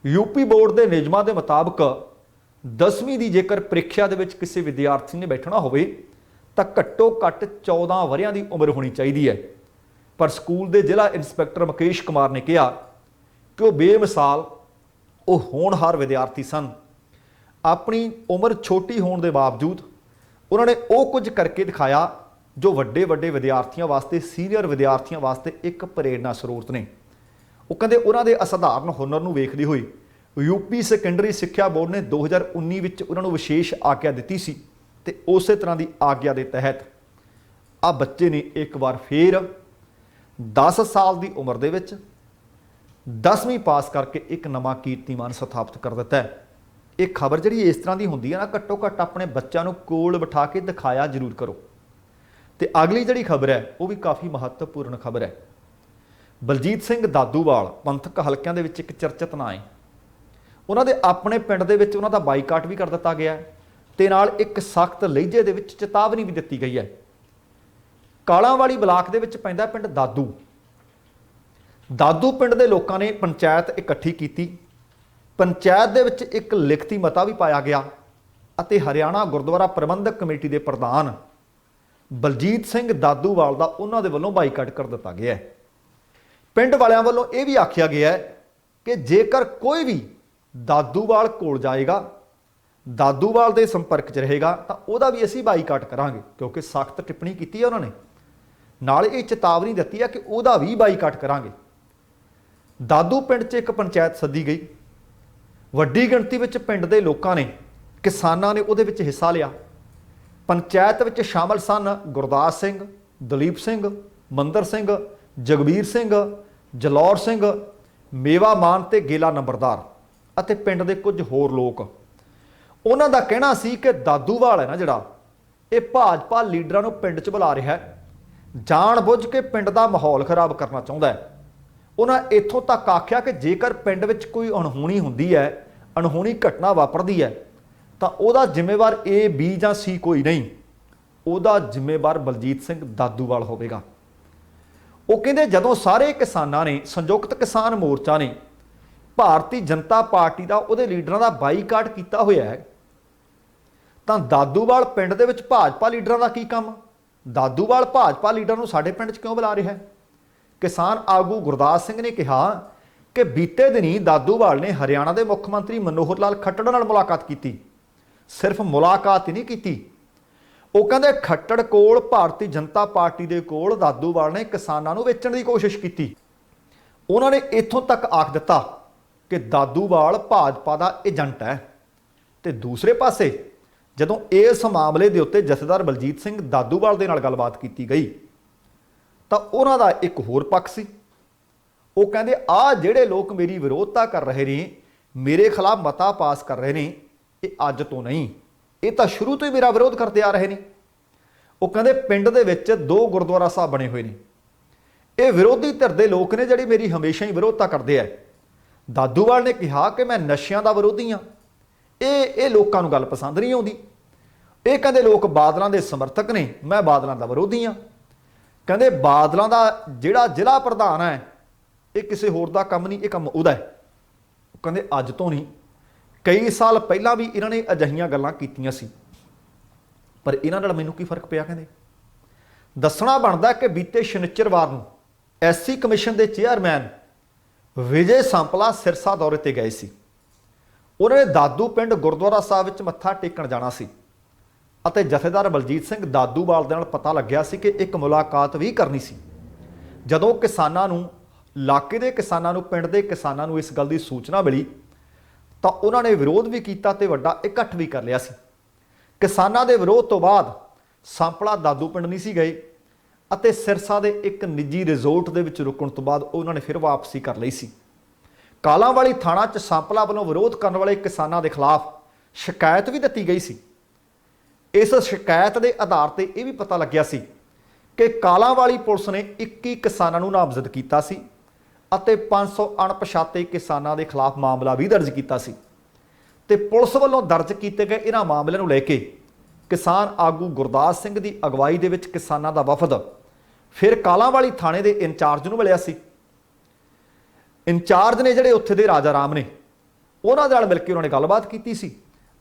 ਯੂਪੀ ਬੋਰਡ ਦੇ ਨਿਯਮਾਂ ਦੇ ਮੁਤਾਬਕ 10ਵੀਂ ਦੀ ਜੇਕਰ ਪ੍ਰੀਖਿਆ ਦੇ ਵਿੱਚ ਕਿਸੇ ਵਿਦਿਆਰਥੀ ਨੇ ਬੈਠਣਾ ਹੋਵੇ ਤਾਂ ਘੱਟੋ ਘੱਟ 14 ਵਰ੍ਹਿਆਂ ਦੀ ਉਮਰ ਹੋਣੀ ਚਾਹੀਦੀ ਹੈ। ਪਰ ਸਕੂਲ ਦੇ ਜ਼ਿਲ੍ਹਾ ਇੰਸਪੈਕਟਰ ਮੁਕੇਸ਼ ਕੁਮਾਰ ਨੇ ਕਿਹਾ ਕਿ ਉਹ ਬੇਮਿਸਾਲ, ਉਹ ਹੋਣਹਾਰ ਵਿਦਿਆਰਥੀ ਸਨ। ਆਪਣੀ ਉਮਰ ਛੋਟੀ ਹੋਣ ਦੇ ਬਾਵਜੂਦ ਉਹਨਾਂ ਨੇ ਉਹ ਕੁਝ ਕਰਕੇ ਦਿਖਾਇਆ ਜੋ ਵੱਡੇ ਵੱਡੇ ਵਿਦਿਆਰਥੀਆਂ ਵਾਸਤੇ, ਸੀਨੀਅਰ ਵਿਦਿਆਰਥੀਆਂ ਵਾਸਤੇ ਇੱਕ ਪ੍ਰੇਰਨਾ ਸਰੋਤ ਨੇ। ਉਹ ਕਹਿੰਦੇ ਉਹਨਾਂ ਦੇ ਅਸਾਧਾਰਨ ਹੁਨਰ ਨੂੰ ਵੇਖਦੇ ਹੋਏ ਯੂਪੀ ਸੈਕੰਡਰੀ ਸਿੱਖਿਆ ਬੋਰਡ ਨੇ 2019 ਵਿੱਚ ਉਹਨਾਂ ਨੂੰ ਵਿਸ਼ੇਸ਼ ਆਗਿਆ ਦਿੱਤੀ ਸੀ ਤੇ ਉਸੇ ਤਰ੍ਹਾਂ ਦੀ ਆਗਿਆ ਦੇ ਤਹਿਤ ਆ ਬੱਚੇ ਨੇ ਇੱਕ ਵਾਰ ਫੇਰ 10 ਸਾਲ ਦੀ ਉਮਰ ਦੇ ਵਿੱਚ 10ਵੀਂ ਪਾਸ ਕਰਕੇ ਇੱਕ ਨਵਾਂ ਕੀਰਤੀਮਾਨ ਸਥਾਪਿਤ ਕਰ ਦਿੱਤਾ ਹੈ। ਇਹ ਖਬਰ ਜਿਹੜੀ ਇਸ ਤਰ੍ਹਾਂ ਦੀ ਹੁੰਦੀ ਹੈ ਨਾ, ਘੱਟੋ ਘੱਟ ਆਪਣੇ ਬੱਚਿਆਂ ਨੂੰ ਕੋਲ ਬਿਠਾ ਕੇ ਦਿਖਾਇਆ ਜ਼ਰੂਰ ਕਰੋ। ਤੇ ਅਗਲੀ ਜਿਹੜੀ ਖਬਰ ਹੈ ਉਹ ਵੀ ਕਾਫੀ ਮਹੱਤਵਪੂਰਨ ਖਬਰ ਹੈ। ਬਲਜੀਤ ਸਿੰਘ ਦਾਦੂਵਾਲ ਪੰਥਕ ਹਲਕਿਆਂ ਦੇ ਵਿੱਚ ਇੱਕ ਚਰਚਿਤ ਨਾਂ ਹੈ। ਉਹਨਾਂ ਦੇ ਆਪਣੇ ਪਿੰਡ ਦੇ ਵਿੱਚ ਉਹਨਾਂ ਦਾ ਬਾਈਕਾਟ ਵੀ ਕਰ ਦਿੱਤਾ ਗਿਆ ਤੇ ਨਾਲ ਇੱਕ ਸਖਤ ਲਹਿਜੇ ਦੇ ਵਿੱਚ ਚੇਤਾਵਨੀ ਵੀ ਦਿੱਤੀ ਗਈ ਹੈ। ਕਾਲਾਂਵਾਲੀ ਬਲਾਕ ਦੇ ਵਿੱਚ ਪੈਂਦਾ ਪਿੰਡ ਦਾਦੂ ਪਿੰਡ ਦੇ ਲੋਕਾਂ ਨੇ ਪੰਚਾਇਤ ਇਕੱਠੀ ਕੀਤੀ। ਪੰਚਾਇਤ ਦੇ ਵਿੱਚ ਇੱਕ ਲਿਖਤੀ ਮਤਾ ਵੀ ਪਾਇਆ ਗਿਆ ਅਤੇ ਹਰਿਆਣਾ ਗੁਰਦੁਆਰਾ ਪ੍ਰਬੰਧਕ ਕਮੇਟੀ ਦੇ ਪ੍ਰਧਾਨ ਬਲਜੀਤ ਸਿੰਘ ਦਾਦੂਵਾਲ ਦਾ ਉਹਨਾਂ ਦੇ ਵੱਲੋਂ ਬਾਈਕਾਟ ਕਰ ਦਿੱਤਾ ਗਿਆ ਹੈ। ਪਿੰਡ ਵਾਲਿਆਂ ਵੱਲੋਂ ਇਹ ਵੀ ਆਖਿਆ ਗਿਆ ਹੈ ਕਿ ਜੇਕਰ ਕੋਈ ਵੀ ਦਾਦੂਵਾਲ ਕੋਲ ਜਾਏਗਾ, ਦਾਦੂਵਾਲ ਦੇ ਸੰਪਰਕ 'ਚ ਰਹੇਗਾ ਤਾਂ ਉਹਦਾ ਵੀ ਅਸੀਂ ਬਾਈਕਾਟ ਕਰਾਂਗੇ, ਕਿਉਂਕਿ ਸਖਤ ਟਿੱਪਣੀ ਕੀਤੀ ਹੈ ਉਹਨਾਂ ਨੇ। ਨਾਲ ਇਹ ਚੇਤਾਵਨੀ ਦਿੱਤੀ ਹੈ ਕਿ ਉਹਦਾ ਵੀ ਬਾਈਕਾਟ ਕਰਾਂਗੇ। ਦਾਦੂ ਪਿੰਡ 'ਚ ਇੱਕ ਪੰਚਾਇਤ ਸੱਦੀ ਗਈ। ਵੱਡੀ ਗਿਣਤੀ ਵਿੱਚ ਪਿੰਡ ਦੇ ਲੋਕਾਂ ਨੇ, ਕਿਸਾਨਾਂ ਨੇ ਉਹਦੇ ਵਿੱਚ ਹਿੱਸਾ ਲਿਆ। ਪੰਚਾਇਤ ਵਿੱਚ ਸ਼ਾਮਲ ਸਨ ਗੁਰਦਾਸ ਸਿੰਘ, ਦਲੀਪ ਸਿੰਘ, ਮੰਦਰ ਸਿੰਘ, ਜਗਬੀਰ ਸਿੰਘ, ਜਲੌਰ ਸਿੰਘ, ਮੇਵਾ ਮਾਨ ਤੇ ਗੇਲਾ ਨੰਬਰਦਾਰ ਅਤੇ ਪਿੰਡ ਦੇ ਕੁਝ ਹੋਰ ਲੋਕ। ਉਹਨਾਂ ਦਾ ਕਹਿਣਾ ਸੀ ਕਿ ਦਾਦੂਵਾਲ ਹੈ ਨਾ ਜਿਹੜਾ, ਇਹ ਭਾਜਪਾ ਲੀਡਰਾਂ ਨੂੰ ਪਿੰਡ 'ਚ ਬੁਲਾ ਰਿਹਾ ਹੈ, ਜਾਣ ਬੁੱਝ ਕੇ ਪਿੰਡ ਦਾ ਮਾਹੌਲ ਖਰਾਬ ਕਰਨਾ ਚਾਹੁੰਦਾ ਹੈ। ਉਹਨਾਂ ਇੱਥੋਂ ਤੱਕ ਆਖਿਆ ਕਿ ਜੇਕਰ ਪਿੰਡ ਵਿੱਚ ਕੋਈ ਅਣਹੋਣੀ ਹੁੰਦੀ ਹੈ, ਅਣਹੋਣੀ ਘਟਨਾ ਵਾਪਰਦੀ ਹੈ ਤਾਂ ਉਹਦਾ ਜ਼ਿੰਮੇਵਾਰ A, B ਜਾਂ C ਕੋਈ ਨਹੀਂ, ਉਹਦਾ ਜ਼ਿੰਮੇਵਾਰ ਬਲਜੀਤ ਸਿੰਘ ਦਾਦੂਵਾਲ ਹੋਵੇਗਾ। ਉਹ ਕਹਿੰਦੇ ਜਦੋਂ ਸਾਰੇ ਕਿਸਾਨਾਂ ਨੇ, ਸੰਯੁਕਤ ਕਿਸਾਨ ਮੋਰਚਾ ਨੇ ਭਾਰਤੀ ਜਨਤਾ ਪਾਰਟੀ ਦਾ, ਉਹਦੇ ਲੀਡਰਾਂ ਦਾ ਬਾਈਕਾਟ ਕੀਤਾ ਹੋਇਆ ਹੈ, ਤਾਂ ਦਾਦੂਵਾਲ ਪਿੰਡ ਦੇ ਵਿੱਚ ਭਾਜਪਾ ਲੀਡਰਾਂ ਦਾ ਕੀ ਕੰਮ? ਦਾਦੂਵਾਲ ਭਾਜਪਾ ਲੀਡਰ ਨੂੰ ਸਾਡੇ ਪਿੰਡ 'ਚ ਕਿਉਂ ਬੁਲਾ ਰਿਹਾ ਹੈ? ਕਿਸਾਨ ਆਗੂ ਗੁਰਦਾਸ ਸਿੰਘ ਨੇ ਕਿਹਾ ਕਿ ਬੀਤੇ ਦਿਨੀ ਦਾਦੂਵਾਲ ਨੇ ਹਰਿਆਣਾ ਦੇ ਮੁੱਖ ਮੰਤਰੀ ਮਨੋਹਰ ਲਾਲ ਖੱਟੜ ਨਾਲ ਮੁਲਾਕਾਤ ਕੀਤੀ। ਸਿਰਫ ਮੁਲਾਕਾਤ ਹੀ ਨਹੀਂ ਕੀਤੀ, ਉਹ ਕਹਿੰਦੇ ਖੱਟੜ ਕੋਲ ਭਾਰਤੀ ਜਨਤਾ ਪਾਰਟੀ ਦੇ ਕੋਲ ਦਾਦੂਵਾਲ ਨੇ ਕਿਸਾਨਾਂ ਨੂੰ ਵੇਚਣ ਦੀ ਕੋਸ਼ਿਸ਼ ਕੀਤੀ। ਉਹਨਾਂ ਨੇ ਇੱਥੋਂ ਤੱਕ ਆਖ ਦਿੱਤਾ ਕਿ ਦਾਦੂਵਾਲ ਭਾਜਪਾ ਦਾ ਏਜੰਟ ਹੈ। ਤੇ ਦੂਸਰੇ ਪਾਸੇ ਜਦੋਂ ਇਸ ਮਾਮਲੇ ਦੇ ਉੱਤੇ ਜਥੇਦਾਰ ਬਲਜੀਤ ਸਿੰਘ ਦਾਦੂਵਾਲ ਦੇ ਨਾਲ ਗੱਲਬਾਤ ਕੀਤੀ ਗਈ ਤਾਂ ਉਹਨਾਂ ਦਾ ਇੱਕ ਹੋਰ ਪੱਖ ਸੀ। ਉਹ ਕਹਿੰਦੇ ਆਹ ਜਿਹੜੇ ਲੋਕ ਮੇਰੀ ਵਿਰੋਧਤਾ ਕਰ ਰਹੇ ਨੇ, ਮੇਰੇ ਖਿਲਾਫ ਮਤਾ ਪਾਸ ਕਰ ਰਹੇ ਨੇ, ਇਹ ਅੱਜ ਤੋਂ ਨਹੀਂ, ਇਹ ਤਾਂ ਸ਼ੁਰੂ ਤੋਂ ਹੀ ਮੇਰਾ ਵਿਰੋਧ ਕਰਦੇ ਆ ਰਹੇ ਨੇ। ਉਹ ਕਹਿੰਦੇ ਪਿੰਡ ਦੇ ਵਿੱਚ 2 ਗੁਰਦੁਆਰਾ ਸਾਹਿਬ ਬਣੇ ਹੋਏ ਨੇ, ਇਹ ਵਿਰੋਧੀ ਧਿਰ ਦੇ ਲੋਕ ਨੇ ਜਿਹੜੇ ਮੇਰੀ ਹਮੇਸ਼ਾ ਹੀ ਵਿਰੋਧਤਾ ਕਰਦੇ ਆ। ਦਾਦੂਵਾਲ ਨੇ ਕਿਹਾ ਕਿ ਮੈਂ ਨਸ਼ਿਆਂ ਦਾ ਵਿਰੋਧੀ ਹਾਂ, ਇਹ ਲੋਕਾਂ ਨੂੰ ਗੱਲ ਪਸੰਦ ਨਹੀਂ ਆਉਂਦੀ। ਇਹ ਕਹਿੰਦੇ ਲੋਕ ਬਾਦਲਾਂ ਦੇ ਸਮਰਥਕ ਨੇ, ਮੈਂ ਬਾਦਲਾਂ ਦਾ ਵਿਰੋਧੀ ਹਾਂ। ਕਹਿੰਦੇ ਬਾਦਲਾਂ ਦਾ ਜਿਹੜਾ ਜ਼ਿਲ੍ਹਾ ਪ੍ਰਧਾਨ ਹੈ ਇਹ ਕਿਸੇ ਹੋਰ ਦਾ ਕੰਮ ਨਹੀਂ, ਇਹ ਕੰਮ ਉਹਦਾ ਹੈ। ਕਹਿੰਦੇ ਅੱਜ ਤੋਂ ਨਹੀਂ, ਕਈ ਸਾਲ ਪਹਿਲਾਂ ਵੀ ਇਹਨਾਂ ਨੇ ਅਜਿਹੀਆਂ ਗੱਲਾਂ ਕੀਤੀਆਂ ਸੀ, ਪਰ ਇਹਨਾਂ ਨਾਲ ਮੈਨੂੰ ਕੀ ਫਰਕ ਪਿਆ। ਕਹਿੰਦੇ ਦੱਸਣਾ ਬਣਦਾ ਕਿ ਬੀਤੇ ਸ਼ਨੀਚਰਵਾਰ ਨੂੰ ਐਸਸੀ ਕਮਿਸ਼ਨ ਦੇ ਚੇਅਰਮੈਨ ਵਿਜੇ ਸੰਪਲਾ ਸਿਰਸਾ ਦੌਰੇ ਤੇ ਗਏ ਸੀ। ਉਹਨਾਂ ਨੇ ਦਾਦੂ ਪਿੰਡ ਗੁਰਦੁਆਰਾ ਸਾਹਿਬ ਵਿੱਚ ਮੱਥਾ ਟੇਕਣ ਜਾਣਾ ਸੀ ਅਤੇ ਜਥੇਦਾਰ ਬਲਜੀਤ ਸਿੰਘ ਦਾਦੂਵਾਲ ਦੇ ਨਾਲ ਪਤਾ ਲੱਗਿਆ ਸੀ ਕਿ ਇੱਕ ਮੁਲਾਕਾਤ ਵੀ ਕਰਨੀ ਸੀ। ਜਦੋਂ ਕਿਸਾਨਾਂ ਨੂੰ, ਇਲਾਕੇ ਦੇ ਕਿਸਾਨਾਂ ਨੂੰ, ਪਿੰਡ ਦੇ ਕਿਸਾਨਾਂ ਨੂੰ ਇਸ ਗੱਲ ਦੀ ਸੂਚਨਾ ਮਿਲੀ ਤਾਂ ਉਹਨਾਂ ਨੇ ਵਿਰੋਧ ਵੀ ਕੀਤਾ ਤੇ ਵੱਡਾ ਇਕੱਠ ਵੀ ਕਰ ਲਿਆ ਸੀ। ਕਿਸਾਨਾਂ ਦੇ ਵਿਰੋਧ ਤੋਂ ਬਾਅਦ ਸੰਪਲਾ ਦਾਦੂ ਪਿੰਡ ਨਹੀਂ ਸੀ ਗਏ ਅਤੇ ਸਿਰਸਾ ਦੇ ਇੱਕ ਨਿੱਜੀ ਰਿਜ਼ੋਰਟ ਦੇ ਵਿੱਚ ਰੁਕਣ ਤੋਂ ਬਾਅਦ ਉਹਨਾਂ ਨੇ ਫਿਰ ਵਾਪਸੀ ਕਰ ਲਈ ਸੀ। ਕਾਲਾਂਵਾਲੀ ਥਾਣਾ 'ਚ ਸੰਪਲਾ ਵੱਲੋਂ ਵਿਰੋਧ ਕਰਨ ਵਾਲੇ ਕਿਸਾਨਾਂ ਦੇ ਖਿਲਾਫ ਸ਼ਿਕਾਇਤ ਵੀ ਦਿੱਤੀ ਗਈ ਸੀ। ਇਸ ਸ਼ਿਕਾਇਤ ਦੇ ਆਧਾਰ ਤੇ ਇਹ ਵੀ ਪਤਾ ਲੱਗਿਆ ਸੀ ਕਿ ਕਾਲਾਂਵਾਲੀ ਪੁਲਿਸ ਨੇ 21 ਕਿਸਾਨਾਂ ਨੂੰ ਨਾਮਜ਼ਦ ਕੀਤਾ ਸੀ ਅਤੇ 500 ਅਣਪਛਾਤੇ ਕਿਸਾਨਾਂ ਦੇ ਖਿਲਾਫ ਮਾਮਲਾ ਵੀ ਦਰਜ ਕੀਤਾ ਸੀ। ਤੇ ਪੁਲਿਸ ਵੱਲੋਂ ਦਰਜ ਕੀਤੇ ਗਏ ਇਹਨਾਂ ਮਾਮਲਿਆਂ ਨੂੰ ਲੈ ਕੇ ਕਿਸਾਨ ਆਗੂ ਗੁਰਦਾਸ ਸਿੰਘ ਦੀ ਅਗਵਾਈ ਦੇ ਵਿੱਚ ਕਿਸਾਨਾਂ ਦਾ ਵਫਦ ਫਿਰ ਕਾਲਾਂਵਾਲੀ ਥਾਣੇ ਦੇ ਇੰਚਾਰਜ ਨੂੰ ਮਿਲਿਆ ਸੀ। ਇੰਚਾਰਜ ਨੇ ਜਿਹੜੇ ਉੱਥੇ ਦੇ ਰਾਜਾ ਰਾਮ ਨੇ, ਉਹਨਾਂ ਦੇ ਨਾਲ ਮਿਲ ਕੇ ਉਹਨਾਂ ਨੇ ਗੱਲਬਾਤ ਕੀਤੀ ਸੀ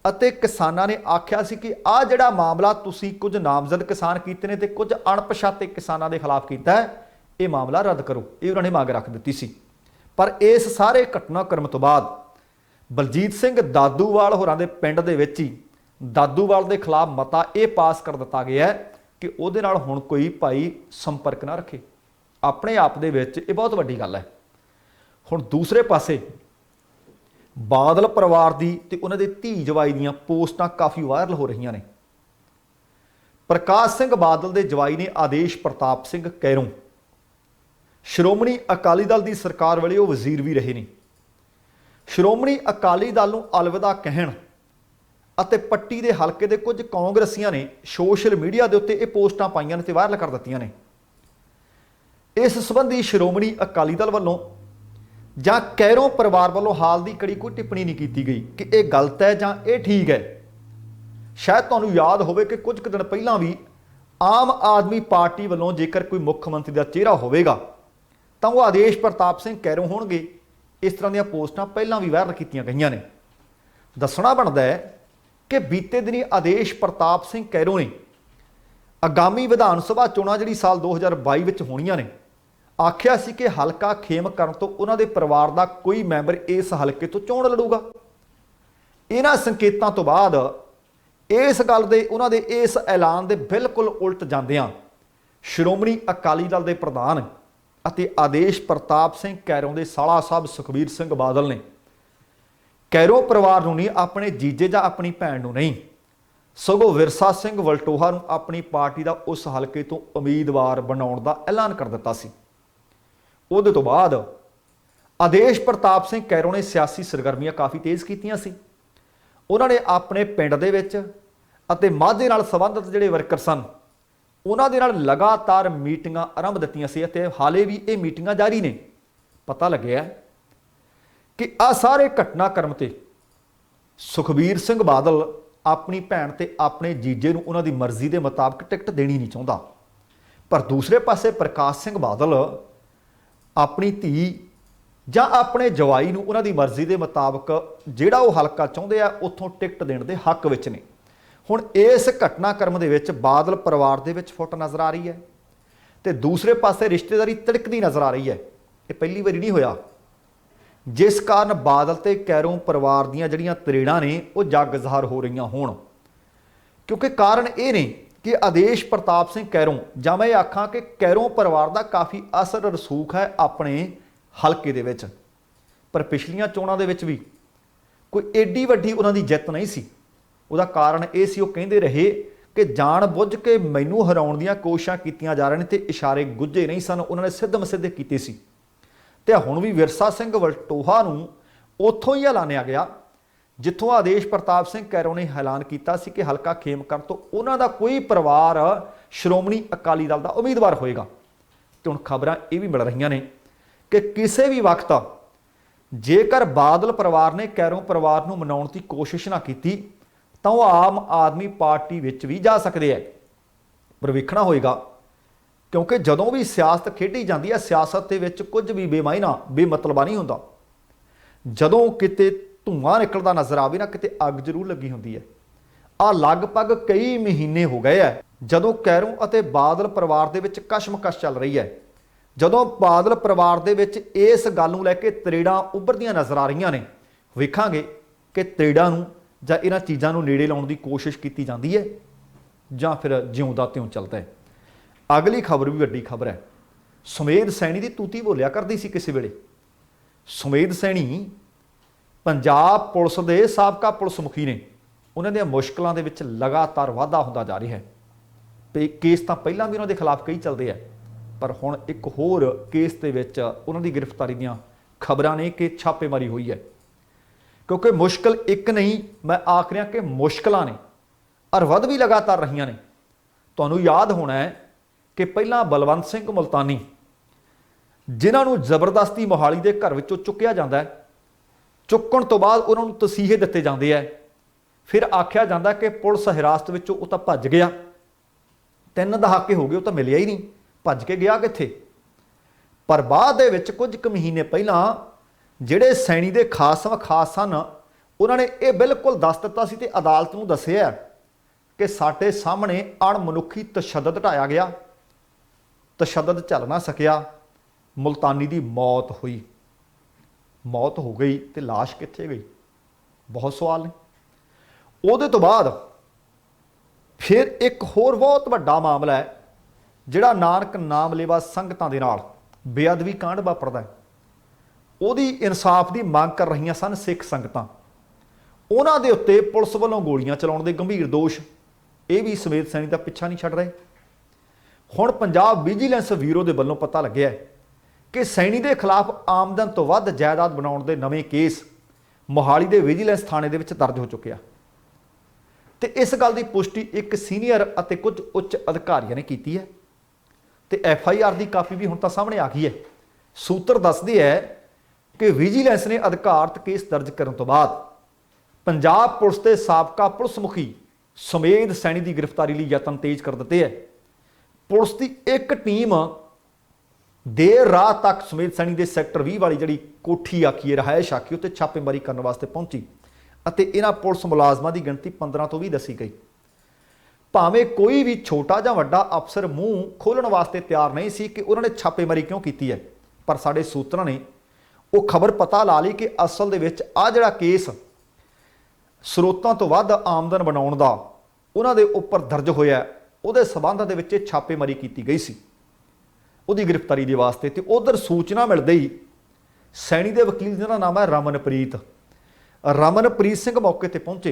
ਅਤੇ ਕਿਸਾਨਾਂ ਨੇ ਆਖਿਆ ਸੀ ਕਿ ਆਹ ਜਿਹੜਾ ਮਾਮਲਾ ਤੁਸੀਂ ਕੁਝ ਨਾਮਜ਼ਦ ਕਿਸਾਨ ਕੀਤੇ ਨੇ ਤੇ ਕੁਝ ਅਣਪਛਾਤੇ ਕਿਸਾਨਾਂ ਦੇ ਖਿਲਾਫ ਕੀਤਾ ਹੈ, ਇਹ ਮਾਮਲਾ ਰੱਦ ਕਰੋ, ਇਹ ਉਹਨਾਂ ਨੇ ਮੰਗ ਰੱਖ ਦਿੱਤੀ ਸੀ। ਪਰ ਇਸ ਸਾਰੇ ਘਟਨਾਕ੍ਰਮ ਤੋਂ ਬਾਅਦ ਬਲਜੀਤ ਸਿੰਘ ਦਾਦੂਵਾਲ ਹੋਰਾਂ ਦੇ ਪਿੰਡ ਦੇ ਵਿੱਚ ਹੀ ਦਾਦੂਵਾਲ ਦੇ ਖਿਲਾਫ ਮਤਾ ਇਹ ਪਾਸ ਕਰ ਦਿੱਤਾ ਗਿਆ ਹੈ ਕਿ ਉਹਦੇ ਨਾਲ ਹੁਣ ਕੋਈ ਭਾਈ ਸੰਪਰਕ ਨਾ ਰੱਖੇ। ਆਪਣੇ ਆਪ ਦੇ ਵਿੱਚ ਇਹ ਬਹੁਤ ਵੱਡੀ ਗੱਲ ਹੈ। ਹੁਣ ਦੂਸਰੇ ਪਾਸੇ ਬਾਦਲ ਪਰਿਵਾਰ ਦੀ ਤੇ ਉਹਨਾਂ ਦੇ ਧੀ ਜਵਾਈ ਦੀਆਂ ਪੋਸਟਾਂ ਕਾਫੀ ਵਾਇਰਲ ਹੋ ਰਹੀਆਂ ਨੇ। ਪ੍ਰਕਾਸ਼ ਸਿੰਘ ਬਾਦਲ ਦੇ ਜਵਾਈ ਨੇ ਆਦੇਸ਼ ਪ੍ਰਤਾਪ ਸਿੰਘ ਕੈਰੋਂ, ਸ਼੍ਰੋਮਣੀ ਅਕਾਲੀ ਦਲ ਦੀ ਸਰਕਾਰ ਵੇਲੇ ਉਹ ਵਜ਼ੀਰ ਵੀ ਰਹੇ ਨੇ। ਸ਼੍ਰੋਮਣੀ ਅਕਾਲੀ ਦਲ ਨੂੰ ਅਲਵਿਦਾ ਕਹਿਣ ਅਤੇ ਪੱਟੀ ਦੇ ਹਲਕੇ ਦੇ ਕੁਝ ਕਾਂਗਰਸੀਆਂ ਨੇ ਸੋਸ਼ਲ ਮੀਡੀਆ ਦੇ ਉੱਤੇ ਇਹ ਪੋਸਟਾਂ ਪਾਈਆਂ ਨੇ ਤੇ ਵਾਇਰਲ ਕਰ ਦਿੱਤੀਆਂ ਨੇ। ਇਸ ਸੰਬੰਧੀ ਸ਼੍ਰੋਮਣੀ ਅਕਾਲੀ ਦਲ ਵੱਲੋਂ ਜਾਂ ਕੈਰੋਂ ਪਰਿਵਾਰ ਵੱਲੋਂ ਹਾਲ ਦੀ ਕੜੀ ਕੋਈ ਟਿੱਪਣੀ ਨਹੀਂ ਕੀਤੀ ਗਈ ਕਿ ਇਹ ਗਲਤ ਹੈ ਜਾਂ ਇਹ ਠੀਕ ਹੈ। ਸ਼ਾਇਦ ਤੁਹਾਨੂੰ ਯਾਦ ਹੋਵੇ ਕਿ ਕੁਝ ਕੁ ਦਿਨ ਪਹਿਲਾਂ ਵੀ ਆਮ ਆਦਮੀ ਪਾਰਟੀ ਵੱਲੋਂ ਜੇਕਰ ਕੋਈ ਮੁੱਖ ਮੰਤਰੀ ਦਾ ਚਿਹਰਾ ਹੋਵੇਗਾ ਤਾਂ ਉਹ ਆਦੇਸ਼ ਪ੍ਰਤਾਪ ਸਿੰਘ ਕੈਰੋਂ ਹੋਣਗੇ। ਇਸ ਤਰ੍ਹਾਂ ਦੀਆਂ ਪੋਸਟਾਂ ਪਹਿਲਾਂ ਵੀ ਵਾਇਰਲ ਕੀਤੀਆਂ ਗਈਆਂ ਨੇ। ਦੱਸਣਾ ਬਣਦਾ ਹੈ ਕਿ ਬੀਤੇ ਦਿਨੀ ਆਦੇਸ਼ ਪ੍ਰਤਾਪ ਸਿੰਘ ਕੈਰੋਂ ਨੇ ਆਗਾਮੀ ਵਿਧਾਨ ਸਭਾ ਚੋਣਾਂ ਜਿਹੜੀ ਸਾਲ 2022 ਵਿੱਚ ਹੋਣੀਆਂ ਨੇ, ਆਖਿਆ ਸੀ ਕਿ ਹਲਕਾ ਖੇਮ ਕਰਨ ਤੋਂ ਉਹਨਾਂ ਦੇ ਪਰਿਵਾਰ ਦਾ ਕੋਈ ਮੈਂਬਰ ਇਸ ਹਲਕੇ ਤੋਂ ਚੋਣ ਲੜੂਗਾ। ਇਹਨਾਂ ਸੰਕੇਤਾਂ ਤੋਂ ਬਾਅਦ ਇਸ ਗੱਲ ਦੇ, ਉਹਨਾਂ ਦੇ ਇਸ ਐਲਾਨ ਦੇ ਬਿਲਕੁਲ ਉਲਟ ਜਾਂਦਿਆਂ ਸ਼੍ਰੋਮਣੀ ਅਕਾਲੀ ਦਲ ਦੇ ਪ੍ਰਧਾਨ ਅਤੇ ਆਦੇਸ਼ ਪ੍ਰਤਾਪ ਸਿੰਘ ਕੈਰੋਂ ਦੇ ਸਾਲਾ ਸਾਹਿਬ ਸੁਖਬੀਰ ਸਿੰਘ ਬਾਦਲ ਨੇ ਕੈਰੋਂ ਪਰਿਵਾਰ ਨੂੰ ਨਹੀਂ, ਆਪਣੇ ਜੀਜੇ ਜਾਂ ਆਪਣੀ ਭੈਣ ਨੂੰ ਨਹੀਂ, ਸਗੋਂ ਵਿਰਸਾ ਸਿੰਘ ਵਲਟੋਹਾ ਨੂੰ ਆਪਣੀ ਪਾਰਟੀ ਦਾ ਉਸ ਹਲਕੇ ਤੋਂ ਉਮੀਦਵਾਰ ਬਣਾਉਣ ਦਾ ਐਲਾਨ ਕਰ ਦਿੱਤਾ ਸੀ। ਉਹਦੇ ਤੋਂ ਬਾਅਦ ਆਦੇਸ਼ ਪ੍ਰਤਾਪ ਸਿੰਘ ਕੈਰੋਂ ਨੇ ਸਿਆਸੀ ਸਰਗਰਮੀਆਂ ਕਾਫੀ ਤੇਜ਼ ਕੀਤੀਆਂ ਸੀ। ਉਹਨਾਂ ਨੇ ਆਪਣੇ ਪਿੰਡ ਦੇ ਵਿੱਚ ਅਤੇ ਮਾਝੇ ਨਾਲ ਸੰਬੰਧਿਤ ਜਿਹੜੇ ਵਰਕਰ ਸਨ ਉਹਨਾਂ ਦੇ ਨਾਲ ਲਗਾਤਾਰ ਮੀਟਿੰਗਾਂ ਆਰੰਭ ਦਿੱਤੀਆਂ ਸੀ ਅਤੇ ਹਾਲੇ ਵੀ ਇਹ ਮੀਟਿੰਗਾਂ ਜਾਰੀ ਨੇ। ਪਤਾ ਲੱਗਿਆ ਕਿ ਆਹ ਸਾਰੇ ਘਟਨਾਕ੍ਰਮ ਤੇ ਸੁਖਬੀਰ ਸਿੰਘ ਬਾਦਲ ਆਪਣੀ ਭੈਣ ਤੇ ਆਪਣੇ ਜੀਜੇ ਨੂੰ ਉਹਨਾਂ ਦੀ ਮਰਜ਼ੀ ਦੇ ਮੁਤਾਬਕ ਟਿਕਟ ਦੇਣੀ ਨਹੀਂ ਚਾਹੁੰਦਾ। ਪਰ ਦੂਸਰੇ ਪਾਸੇ ਪ੍ਰਕਾਸ਼ ਸਿੰਘ ਬਾਦਲ ਆਪਣੀ ਧੀ ਜਾਂ ਆਪਣੇ ਜਵਾਈ ਨੂੰ ਉਹਨਾਂ ਦੀ ਮਰਜ਼ੀ ਦੇ ਮੁਤਾਬਕ ਜਿਹੜਾ ਉਹ ਹਲਕਾ ਚਾਹੁੰਦੇ ਆ ਉੱਥੋਂ ਟਿਕਟ ਦੇਣ ਦੇ ਹੱਕ ਵਿੱਚ ਨੇ। ਹੁਣ ਇਸ ਘਟਨਾਕ੍ਰਮ ਦੇ ਵਿੱਚ ਬਾਦਲ ਪਰਿਵਾਰ ਦੇ ਵਿੱਚ ਫੁੱਟ ਨਜ਼ਰ ਆ ਰਹੀ ਹੈ ਤੇ ਦੂਸਰੇ ਪਾਸੇ ਰਿਸ਼ਤੇਦਾਰੀ ਤਿੜਕਦੀ ਨਜ਼ਰ ਆ ਰਹੀ ਹੈ। ਇਹ ਪਹਿਲੀ ਵਾਰੀ ਨਹੀਂ ਹੋਇਆ, ਜਿਸ ਕਾਰਨ ਬਾਦਲ ਤੇ ਕੈਰੋਂ ਪਰਿਵਾਰ ਦੀਆਂ ਜਿਹੜੀਆਂ ਤਰੇੜਾਂ ਨੇ ਉਹ ਜੱਗ ਜ਼ਾਹਰ ਹੋ ਰਹੀਆਂ ਹੋਣ। ਕਿਉਂਕਿ ਕਾਰਨ ਇਹ ਨੇ कि आदेश प्रताप सिंह कैरों ਜਾਂ मैं आखां कि कैरों परिवार का काफ़ी असर रसूख है अपने हलके दे विच। पर पिछलियां चोणां दे विच भी कोई एडी वड्डी उन्हां दी जिੱਤ नहीं सी। ਉਹਦਾ ਕਾਰਨ ਇਹ ਸੀ, ਉਹ ਕਹਿੰਦੇ ਰਹੇ कि जान बुझ के मैनू हराउण दीआं कोशिशां कीतीआं जा रहीआं ते इशारे गुੱਝੇ नहीं सन, उन्होंने सिद्ध मसिद्धे कीते सी। ते हुण भी विरसा सिंह वलटोहा नूं उत्थों ही ऐलानिया गया जिथों आदेश प्रताप सिंह कैरों ने ऐलान किया सी कि हलका खेमकरण तो उन्हां दा कोई परिवार श्रोमणी अकाली दल का उम्मीदवार होएगा। तो हुण खबरां ये भी मिल रही ने कि किसी भी वक्त जेकर बादल परिवार ने कैरों परिवार नूं मनाउण की कोशिश ना की तो वह आम आदमी पार्टी विच भी जा सकते हैं। पर वेखना होएगा, क्योंकि जदों भी सियासत खेडी जाती है, सियासत के विच कुछ भी बेमायना बेमतलबा नहीं होंदा। जदों किते धुआं निकलदा नज़र आवे ना, किते अग जरूर लगी होंदी है। आ लगभग कई महीने हो गए है जदों कैरों अते बादल परिवार दे विच कशमकश चल रही है। जदों बादल परिवार दे विच इस गल नूं लैके तरेड़ां उभरदियां नज़र आ रही ने। वेखांगे कि तरेड़ां नूं जां इन्हां चीज़ां नूं नेड़े लाउण दी कोशिश की जाती है जां फिर जिउंदा त्यों चलदा है। अगली खबर भी वड्डी खबर है। सुमेध सैनी की तूती बोलिया करती सी किसी वेले। सुमेध सैनी पंजाब पुलिस के साबका पुलिस मुखी ने। उन्हां दीआं मुश्किलां दे विच लगातार वाधा होंदा जा रहा है। ते केस तो पहलां भी उन्हां दे खिलाफ कई चलते हैं, पर हुण एक होर केस दे विच उन्हां दी गिरफ्तारी दीआं खबरां ने कि छापेमारी हुई है। क्योंकि मुश्किल एक नहीं, मैं आख रहा कि मुश्किलां ने और वध भी लगातार रही ने। तुहानूं याद होना है कि पहलां बलवंत सिंह मुल्तानी जिन्हां नूं जबरदस्ती मोहाली के घर विचों चुक्या जाता है, चुकण तो बाद उन्होंने तसीहे दिते जाते हैं, फिर आख्या जाता कि पुलिस हिरासत विचों वो तो भज गया। 3 दहाके हो गए, वो तो मिलिया ही नहीं, भज के गया कित्थे। पर बाद दे विच कुछ क महीने पहलां ਜਿਹੜੇ सैनी ਦੇ खासम खास सन, उन्होंने ये बिल्कुल दस दिता सी ते अदालत नूं दस्सिआ कि साडे सामने अणमनुखी तशद्दद ढाया गया, तशद्दद झल ना सकिया, मुल्तानी की मौत हुई। मौत हो गई तो लाश कित्थे गई, बहुत सवाल ने। उहदे तो बाद फिर एक होर बहुत वड्डा मामला है जिहड़ा नानक नाम लेवा संगतां दे नाल बेअदबी कांड वापरदा है। ਉਹਦੀ इंसाफ की मांग कर रही सन सिख संगतां। उन्हां दे उत्ते पुलिस वालों गोलियां चलाउण दे गंभीर दोष, ये भी सुमेध सैनी का पिछा नहीं छड्ड रहे। हुण पंजाब विजिलेंस ब्यूरो के वल्लों पता लग्या कि सैनी के खिलाफ आमदन तो वध जायदाद बनाउण दे नवें केस मोहाली के विजिलेंस थाणे दे विच दर्ज हो चुके। तो इस गल की पुष्टि एक सीनियर अते कुछ उच्च अधिकारियों ने की है। तो FIR की कापी भी हुण तां सामने आ गई है। सूत्र दसदे है कि विजिलेंस ने अधिकारत केस दर्ज करने तो बाद पंजाब पुलिस के साबका पुलिस मुखी सुमेध सैनी की गिरफ्तारी लिए यतन तेज कर दिते है। पुलिस की एक टीम देर रात तक सुमेध सैनी के सैक्टर 20 वाली जी कोठी आखी रहायश आखी उत्ते छापेमारी करने वास्ते पहुंची। इन्हां पुलिस मुलाजमां की गिनती 15 तो भी दसी गई। भावें कोई भी छोटा जां वड्डा अफसर मूँह खोलण वास्ते तैयार नहीं सी कि उन्होंने छापेमारी क्यों की है, पर साडे सूत्रां ने वो खबर पता ला ली कि असल दे विच आ जिहड़ा केस स्रोतां तो वध आमदन बनाउण दा उन्हां दे उपर दर्ज होया, उहदे संबंध दे विच छापेमारी की गई सी उहदी गिरफ्तारी दे वास्ते। ते उधर सूचना मिलदे ही सैनी दे वकील जिहदा नाम है रमनप्रीत सिंह मौके ते पहुंचे,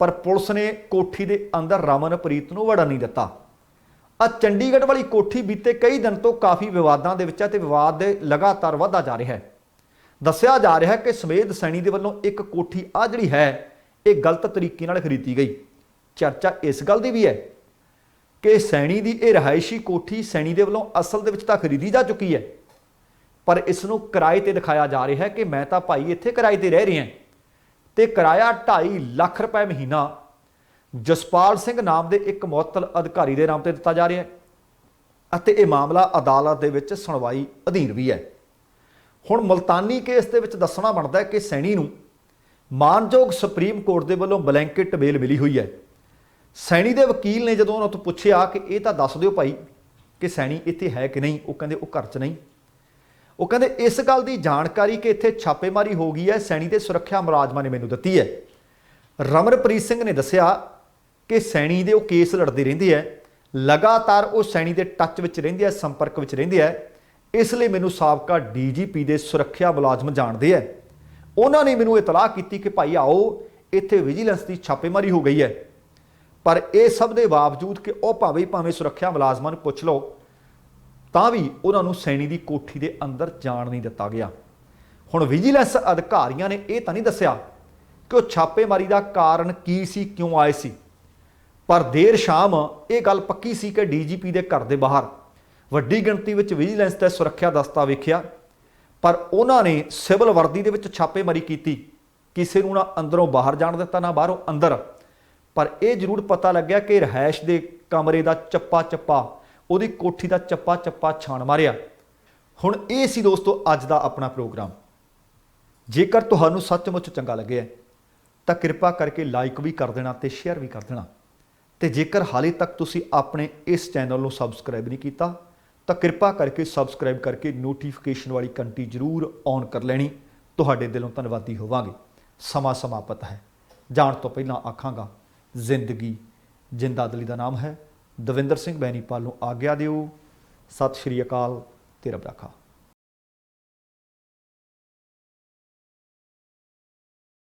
पर पुलिस ने कोठी दे अंदर रमनप्रीत नूं वड़न नहीं दिता। चंडीगढ़ वाली कोठी बीते कई दिन तो काफ़ी विवादां दे विच है ते विवाद दे लगातार वधदा जा रहा है। दस्सिया जा रहा है कि सुमेध सैनी दे वल्लों एक कोठी आ जिहड़ी है ये गलत तरीके नाल खरीदी गई। चर्चा इस गल दी भी है कि सैनी दी ये रहायशी कोठी सैनी दे वल्लों असल दे विच तां खरीदी जा चुकी है, पर इसनूं किराए ते दिखाया जा रहा है कि मैं तां भाई इत्थे किराए ते रह रहा ते किराया 2.5 लाख रुपए महीना जसपाल सिंह नाम के एक मुअत्तल अधिकारी के नाम से दिता जा रहा है। यह मामला अदालत के विच सुनवाई अधीन भी है। हुण मुल्तानी केस के विच दसना बनता है कि सैनी नूं मानयोग सुप्रीम कोर्ट के वल्लों ब्लैंकेट बेल मिली हुई है। सैनी के वकील ने जदों उन्हां तों पुछया कि यह तां दस दिओ भाई कि सैनी इत्थे है कि नहीं, वो कहंदे वो घर च नहीं। वो कहंदे इस गल की जानकारी कि इत्थे छापेमारी हो गई है सैनी के सुरक्षा मुलाजमां ने मैनूं दित्ती है। रमनप्रीत सिंह ने दस्सिया कि सैनी दे वो केस लड़ते रहंदे है, लगातार वो सैनी के टच में रहिंदे है, संपर्क में रहिंदे है। इसलिए मैनू साबका DGP दे सुरक्षा मुलाजम जानते हैं। उन्होंने मैनू इतलाह की कि भाई आओ इत्थे विजिलेंस की छापेमारी हो गई है, पर यह सब के बावजूद कि वह भावें सुरक्षा मुलाजमान नूं पुछ लो तां भी उन्होंने सैनी की कोठी के अंदर जाण नहीं दिता गया। हुण विजिलेंस अधिकारियों ने यह तो नहीं दस्सिया कि वह छापेमारी का कारण की सी, क्यों आए सी, पर देर शाम ये गल पक्की सी कि DGP के घर के बाहर वड्डी गिणती में विजिलेंस का सुरक्षा दस्ता वेखिया, पर उन्होंने सिविल वर्दी के विच छापेमारी की, किसी को ना अंदरों बाहर जाण दिता ना बाहरों अंदर। पर यह जरूर पता लग्या कि रहायश के कमरे का चप्पा चप्पा, उहदी कोठी का चप्पा चप्पा छाण मारिया। हुण ये सी दोस्तों अज दा अपना प्रोग्राम। जेकर तुहानूं सचमुच चंगा लगे तो कृपा करके लाइक भी कर देना ते शेयर भी कर देना। ते जेकर हाले तक तुसी अपने इस चैनल को सबसक्राइब नहीं किया तो कृपा करके सबसक्राइब करके नोटिफिकेशन वाली घंटी जरूर ऑन कर लेनी। तुहाडे दिलों धन्नवादी होवांगे। समा समाप्त है, जाण तो पहलां आखांगा जिंदगी जिंदादली का नाम है। दविंदर सिंह बैनीपाल नूं आग्या दिओ। सत श्री अकाल ते रब राखा।